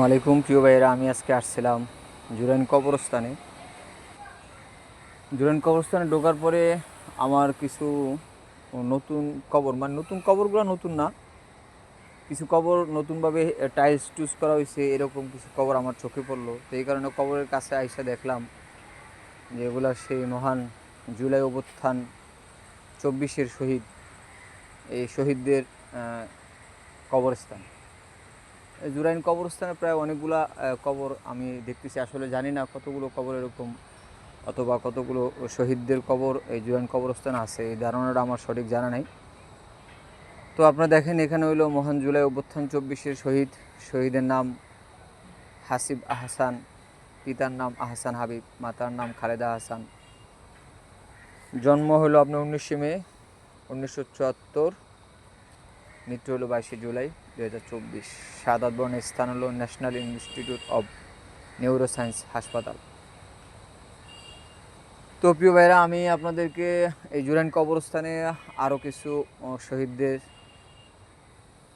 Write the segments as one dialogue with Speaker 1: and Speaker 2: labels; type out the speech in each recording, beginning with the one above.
Speaker 1: আসসালামু আলাইকুম প্রিয় ভাইয়েরা, আমি আজকে আসছিলাম জুরাইন কবরস্থানে ঢোকার পরে আমার কিছু নতুন কবর, মানে নতুন কবরগুলো নতুন না, কিছু কবর নতুনভাবে টাইলস টুস করা হয়েছে, এরকম কিছু কবর আমার চোখে পড়লো। তো এই কারণে কবরের কাছে আইসা দেখলাম যে এগুলা সেই মহান জুলাই অভ্যুত্থান 24-এর শহীদ, এই শহীদদের কবরস্থান। জুরাইন কবরস্থানে প্রায় অনেকগুলা কবর আমি দেখতেছি, আসলে জানি না কতগুলো কবর এরকম অথবা কতগুলো শহীদদের কবর এই জুরাইন কবরস্থানে আছে, এই ধারণাটা আমার সঠিক জানা নাই। তো আপনারা দেখেন, এখানে হইলো মহান জুলাই অভ্যুত্থান 24-এর শহীদের নাম হাসিব আহসান, পিতার নাম আহসান হাবিব, মাতার নাম খালেদা আহসান। জন্ম হলো আপনার 19শে মে 1974, মৃত্যু হলো 22শে জুলাই 2024। শাহাদাত বরণের স্থান হলো ন্যাশনাল ইনস্টিটিউট অব নিউরোসায়েন্স হাসপাতাল। তো প্রিয় ভাইরা, আমি আপনাদেরকে এই জুরাইন কবরস্থানে আরও কিছু শহীদদের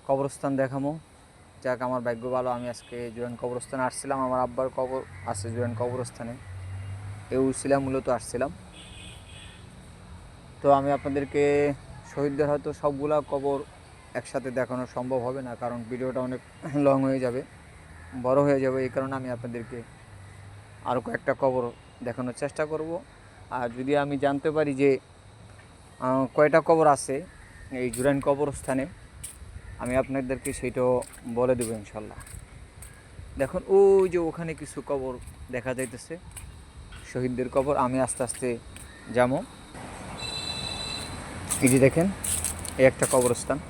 Speaker 1: কবরস্থান দেখাবো। যাক, আমার ভাগ্য ভালো, আমি আজকে জুরাইন কবরস্থানে আসছিলাম, আমার আব্বার কবর আছে জুরাইন কবরস্থানে, এই উসিলা মূলত আসছিলাম। তো আমি আপনাদেরকে শহীদদের হয়তো সবগুলা কবর একসাথে দেখানো সম্ভব হবে না, কারণ ভিডিওটা অনেক লং হয়ে যাবে, বড় হয়ে যাবে। এই কারণে আমি আপনাদেরকে আরও কয়েকটা কবর দেখানোর চেষ্টা করব। আর যদি আমি জানতে পারি যে কয়টা কবর আছে এই জুরাইন কবরস্থানে, আমি আপনাদেরকে সেইটাও বলে দেবো ইনশাল্লাহ। দেখুন, ওই যে ওখানে কিছু কবর দেখা যাইতেছে, শহীদদের কবর। আমি আস্তে আস্তে যাবো। এই যে দেখেন, এই একটা কবরস্থান,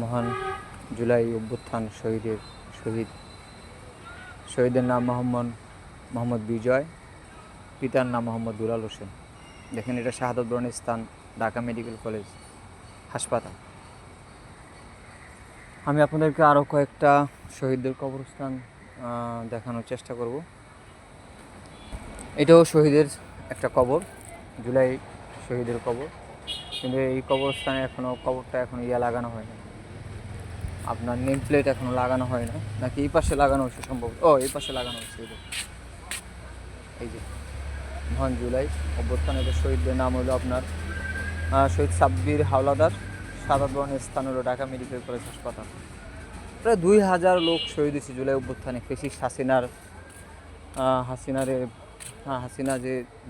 Speaker 1: মহান জুলাই অভ্যুত্থান শহীদের নাম মোহাম্মদ বিজয়, পিতার নাম মোহাম্মদ দুলাল হোসেন। দেখেন, এটা শাহাদাত বরণের স্থান ঢাকা মেডিকেল কলেজ হাসপাতাল। আমি আপনাদেরকে আরও কয়েকটা শহীদদের কবরস্থান দেখানোর চেষ্টা করব। এটাও শহীদের একটা কবর, জুলাই শহীদের কবর, কিন্তু এই কবরস্থানে কবরটা এখনও লাগানো হয় না, আপনার নেম প্লেট এখনও লাগানো হয় না, নাকি এই পাশে লাগানো হচ্ছে সম্ভব? এই পাশে লাগানো হচ্ছে। এই যে মহান জুলাই অভ্যুত্থানের শহীদদের নাম হলো আপনার শহীদ সাব্বির হাওলাদার, শাহাদাত বরণের স্থান হলো ঢাকা মেডিকেল কলেজ হাসপাতাল। প্রায় 2000 লোক শহীদ হয়েছে জুলাই অভ্যুত্থানে। ফেসিস্ট হাসিনা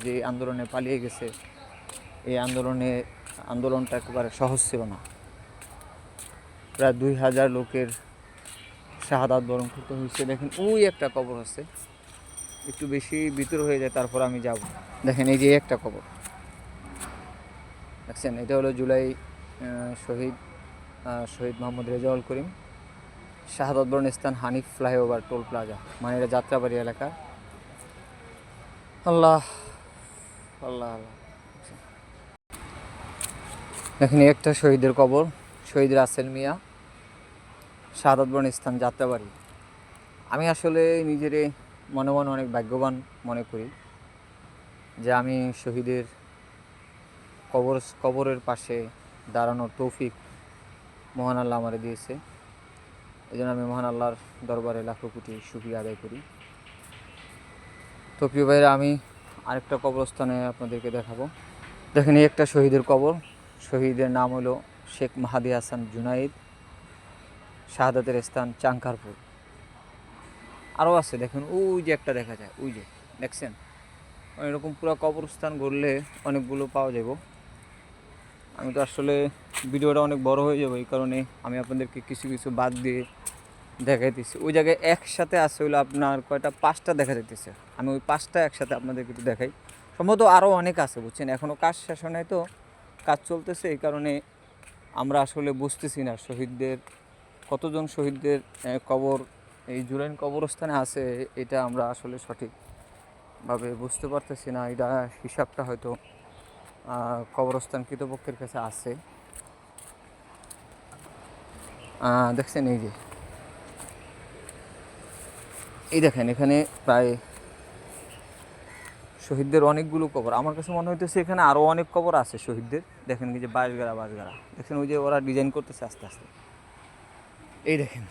Speaker 1: যে আন্দোলনে পালিয়ে গেছে, এই আন্দোলনটা একেবারে সহজ ছিল না। প্রায় 2000 লোকের শাহাদাত বরণ করতে হয়েছে। দেখেন, ওই একটা কবর আছে, একটু বেশি ভিতর হয়ে যায়, তারপর আমি যাব। দেখেন, এই যে একটা কবর দেখছেন, এটা হলো জুলাই শহীদ মোহাম্মদ রেজাউল করিম, শাহাদাত বরণের স্থান হানিফ ফ্লাইওভার টোল প্লাজা, মানে এটা যাত্রাবাড়ি এলাকা। আল্লাহ আল্লাহ আল্লাহ। দেখেন, একটা শহীদের কবর, শহীদ রাসেল মিয়া, শাহাদাত বরণের স্থান যাত্রাবাড়ি। আমি আসলে নিজেরে মনে মনে অনেক ভাগ্যবান মনে করি যে আমি শহীদের কবরের পাশে দাঁড়ানোর তৌফিক মহান আল্লাহ আমারে দিয়েছে। এই জন্য আমি মহান আল্লাহর দরবারে লাখো কোটি শুকরিয়া আদায় করি। তো প্রিয় ভাইরা, আমি আরেকটা কবরস্থানে আপনাদেরকে দেখাবো। দেখেন, এই একটা শহীদের কবর, শহীদের নাম হলো শেখ মাহাদি হাসান জুনাইদ, শাহাদাতের স্থান চাঙ্কারপুর। আরও আছে, দেখেন ওই যে একটা দেখা যায়, ওই যে দেখছেন। এরকম পুরো কবরস্থান ঘুরলে অনেকগুলো পাওয়া যাব। আমি তো আসলে ভিডিওটা অনেক বড় হয়ে যাবে, এই কারণে আমি আপনাদেরকে কিছু কিছু বাদ দিয়ে দেখাইতেছি। ওই জায়গায় একসাথে আছে হলো আপনার কয়টা, 5টা দেখা যাইতেছে। আমি ওই 5টা একসাথে আপনাদেরকে একটু দেখাই। সম্ভবত আরও অনেক আছে, বুঝছেন, এখনও কাজ শেষ হয় নাই, তো কাজ চলতেছে, এই কারণে আমরা আসলে বুঝতেছি না কতজন শহীদদের কবর এই জুরাইন কবরস্থানে আছে, এটা আমরা আসলে সঠিকভাবে বুঝতে পারতেছি না। এটা হিসাবটা হয়তো কবরস্থান কর্তৃপক্ষের কাছে আছে। দেখছেন, এই দেখেন, এখানে প্রায় শহীদদের অনেকগুলো কবর। আমার কাছে মনে হইতেছে এখানে আরও অনেক কবর আছে শহীদদের। দেখেন, এই যে বাঁশগাড়া দেখছেন, ওই যে ওরা ডিজাইন করতেছে আস্তে আস্তে। এই দেখেন,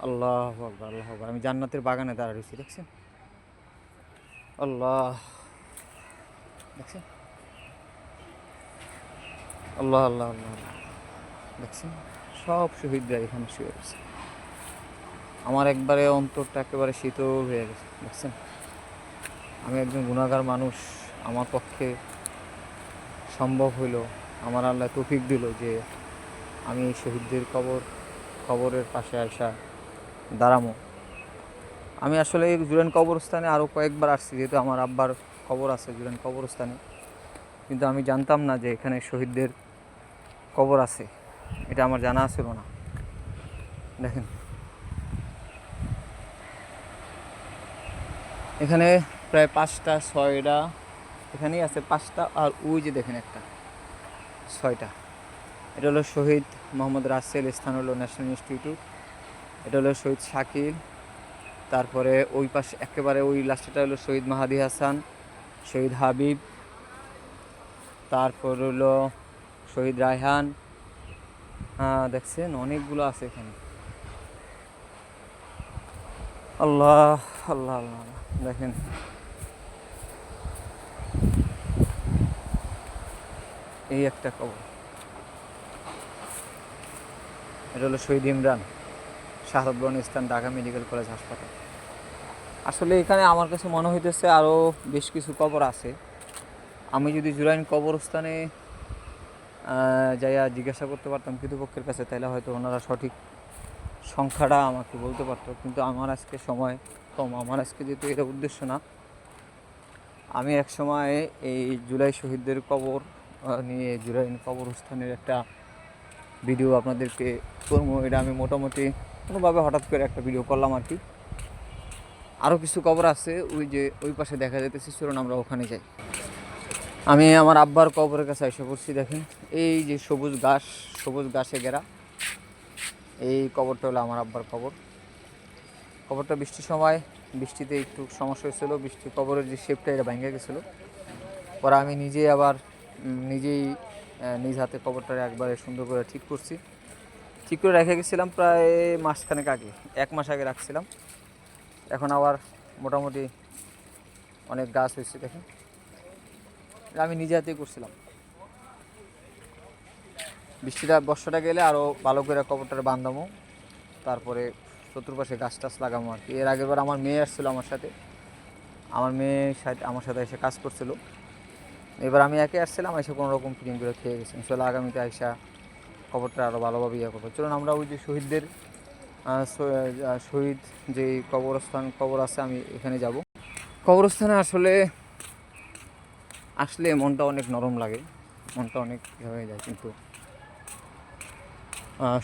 Speaker 1: আল্লাহু আকবার, আল্লাহু আকবার। আমি জান্নাতের বাগানে দাঁড়া রয়েছি, দেখছেন? আল্লাহ, দেখছেন? আল্লাহ আল্লাহ আল্লাহ আল্লাহ। দেখছেন সব শহীদরা এখানে শুয়ে রয়েছে। আমার একবারে অন্তরটা একেবারে শীতল হয়ে গেছে, দেখছেন? আমি একজন গুণাগার মানুষ, আমার পক্ষে সম্ভব হইল, আমার আল্লাহ তৌফিক দিল যে আমি এই শহীদদের কবরের পাশে আসা দাঁড়ামো। আমি আসলে এই জুরাইন কবরস্থানে আরও কয়েকবার আসছি, যেহেতু আমার আব্বার কবর আছে জুরাইন কবরস্থানে, কিন্তু আমি জানতাম না যে এখানে শহীদদের কবর আছে, এটা আমার জানা ছিল না। দেখেন এখানে প্রায় 5টা 6টা, এখানেই আছে 5টা, আর ওই যে দেখেন একটা 6টা। এটা হলো শহীদ মোহাম্মদ রাসেল, স্থান হলো ন্যাশনাল ইনস্টিটিউট। এটা হলো শহীদ শাকিল, তারপরে ওই পাশে একেবারে ওই লাস্টেটা হলো শহীদ মাহাদি হাসান, শহীদ হাবিব, তারপর হলো শহীদ রায়হান। হ্যাঁ দেখছেন অনেকগুলো আছে এখানে। আল্লাহ আল্লাহ আল্লাহ, দেখেন এই একটা কবর। এটা হলো শহীদ ইমরান, শাহাদাত বরণ স্থান ঢাকা মেডিকেল কলেজ হাসপাতাল। আসলে এখানে আমার কাছে মনে হইতেছে আরও বেশ কিছু কবর আছে। আমি যদি জুরাইন কবরস্থানে যাইয়া জিজ্ঞাসা করতে পারতাম কর্তৃপক্ষের কাছে, তাহলে হয়তো ওনারা সঠিক সংখ্যাটা আমাকে বলতে পারতো, কিন্তু আমার আজকে সময় কম। আমার আজকে যেহেতু এটা উদ্দেশ্য না, আমি এক সময় এই জুলাই শহীদদের কবর নিয়ে জুরাইন কবরস্থানের একটা ভিডিও আপনাদেরকে করবো। এটা আমি মোটামুটি কোনোভাবে হঠাৎ করে একটা ভিডিও করলাম আর কি। আরও কিছু কবর আছে ওই যে ওই পাশে দেখা যাইতেছে, চলুন আমরা ওখানে যাই। আমি আমার আব্বার কবরের কাছে এসে পড়ছি। দেখেন এই যে সবুজ ঘাসে ঘেরা এই কবরটা হলো আমার আব্বার কবর। কবরটা বৃষ্টির সময়, বৃষ্টিতে একটু সমস্যা হয়েছিল, কবরের যে শেপটা এটা ভেঙে গেছিলো। পরে আমি নিজেই নিজ হাতে কবরটা একবারে সুন্দর করে ঠিক করে রেখে গেছিলাম প্রায় মাসখানেক আগে, 1 মাস আগে রাখছিলাম। এখন আবার মোটামুটি অনেক গাছ হয়েছে। দেখেন আমি নিজে হাতেই করছিলাম। বর্ষাটা গেলে আরও ভালো করে কবরটারে বান্ধামো, তারপরে চতুর্পাশে গাছ টাছ লাগামো আর কি। এর আগেরবার আমার মেয়ে আসছিলো আমার সাথে এসে কাজ করছিল। এবার আমি একে আসছিলাম, এসে কোনো রকম ফিটিং করে খেয়ে গেছি। ইনশাল্লাহ আগামীতে আইসা কবরটা আরও ভালোভাবে করবো। চলুন আমরা ওই যে শহীদ যে কবর আছে আমি এখানে যাব। কবরস্থানে আসলে মনটা অনেক নরম লাগে, মনটা অনেক হয়ে যায়, কিন্তু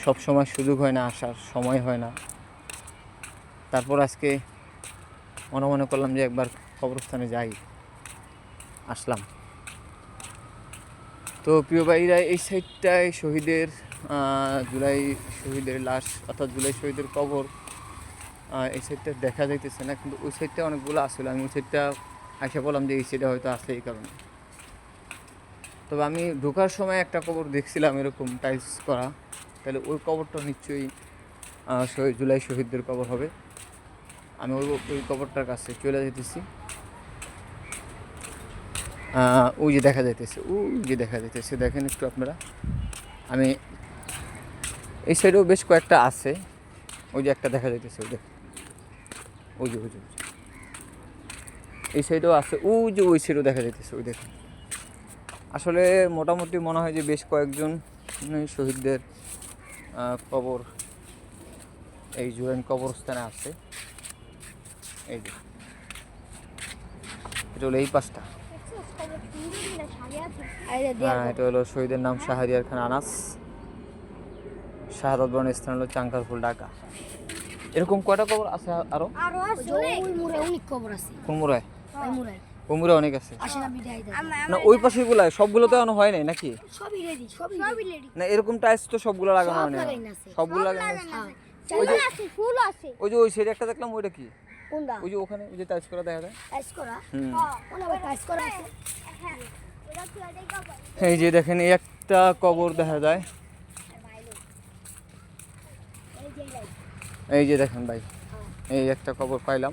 Speaker 1: সব সময় সুযোগ হয় না, আসার সময় হয় না। তারপর আজকে মনে করলাম যে একবার কবরস্থানে যাই, আসলাম। তো প্রিয় ভাইরা, এই সাইডটায় জুলাই শহীদের লাশ অর্থাৎ জুলাই শহীদের কবর এই সাইডটা দেখা যাইতেছে না, কিন্তু ওই সাইডটা অনেকগুলো আসলে আমি ওই সাইডটা আশা বললাম যে এই সাইডে হয়তো আসে এই কারণে। তবে আমি ঢোকার সময় একটা কবর দেখছিলাম এরকম টাইলস করা, তাহলে ওই কবরটা নিশ্চয়ই জুলাই শহীদদের কবর হবে। আমি ওই কবরটার কাছে চলে যেতেছি। ওই যে দেখা যাইতেছে, দেখেন একটু আপনারা। আমি এই সাইডেও বেশ কয়েকটা আছে, ওই যে একটা দেখা যাইতেছে, ওই যে এই সাইডেও আছে, ওই সাইডেও দেখা যাইতেছে, ওই দেখেন। আসলে মোটামুটি মনে হয় যে বেশ কয়েকজন শহীদদের কবর এই জুরাইন কবরস্থানে আছে। এই যে এটা হলো এই পাশটা। এটা হলো শহীদের নাম শাহরিয়ার খান আনাস, শাহাদাত বরণ স্থান হলো চাঙ্কারপুল, ঢাকা। এরকম কয়টা কবর আছে আরো? কুমুরে অনেক আছে না, ওই পাশে গুলা সবগুলো তো এখনো হয় নাই নাকি? না এরকম টাইলস তো সবগুলো লাগানো হয় না, সবগুলো লাগানো ওই যে ওই সাইডে একটা দেখলাম, ওইটা কি? ওই যে ওখানে ওই যে টাইলস করা দেখা যায়। এই যে দেখেন এই একটা কবর দেখা যায়, এই যে দেখেন ভাই, এই একটা কবর পাইলাম।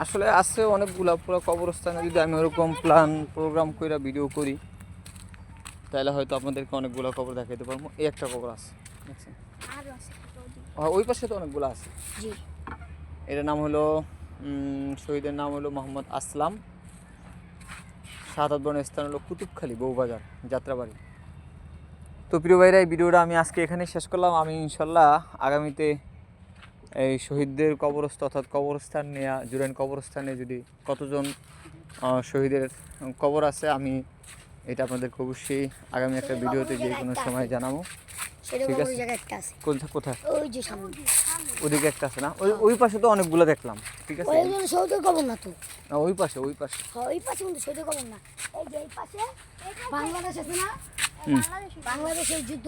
Speaker 1: আসলে আছে অনেকগুলা, পুরো কবরস্থানে যদি আমি ওরকম প্ল্যান প্রোগ্রাম করে ভিডিও করি তাহলে হয়তো আপনাদেরকে অনেকগুলো কবর দেখাইতে পারবো। এই একটা কবর আছে দেখছেন,
Speaker 2: আরো আছে একটা ওদিকে।
Speaker 1: ওই পাশে তো অনেকগুলো আছে।
Speaker 2: জি।
Speaker 1: এটার নাম হলো শহীদের নাম হলো মোহাম্মদ আসলাম। শাহাদাত বরণের স্থান হলো কুতুবখালী বউবাজার যাত্রাবাড়ি। তো প্রিয় ভাইরা, এই ভিডিওটা আমি আজকে এখানে শেষ করলাম। আমি ইনশাল্লাহ আগামীতে এই শহীদদের কবরস্থ অর্থাৎ কবরস্থান নেয়া জুরাইন কবরস্থানে যদি কতজন শহীদের কবর আছে আমি এটা আপনাদেরকে অবশ্যই আগামী একটা ভিডিওতে যে কোনো সময় জানাবো।
Speaker 2: সেটা
Speaker 1: ঠিক
Speaker 2: ওই
Speaker 1: আছে।
Speaker 2: জায়গায় একটা আছে।
Speaker 1: কোথায়?
Speaker 2: ওই যে সামনে।
Speaker 1: ওদিকে একটা আছে না? ওই পাশে তো অনেকগুলো দেখলাম। ঠিক আছে,
Speaker 2: ওই জন্য সৌদের কবর না তো।
Speaker 1: না ওই পাশে
Speaker 2: হ্যাঁ, ওই পাশে কিন্তু সৌদের কবর না। এই যে এই পাশে বাংলাদেশ আছে না? বাংলাদেশের যুদ্ধ